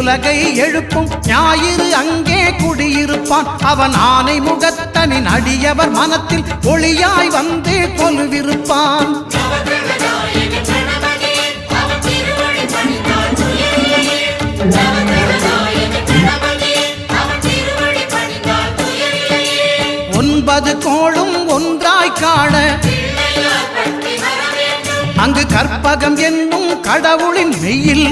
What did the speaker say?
உலகை எழுப்பும் ஞாயிறு அங்கே குடியிருப்பான். அவன் ஆனை முகத்தனின் அடியவர் மனத்தில் ஒளியாய் வந்து கொலுவிருப்பான். ஒன்பது கோளும் ஒன்றாய் காண அங்கு கற்பகம் என்னும் கடவுளின் மெய்யில்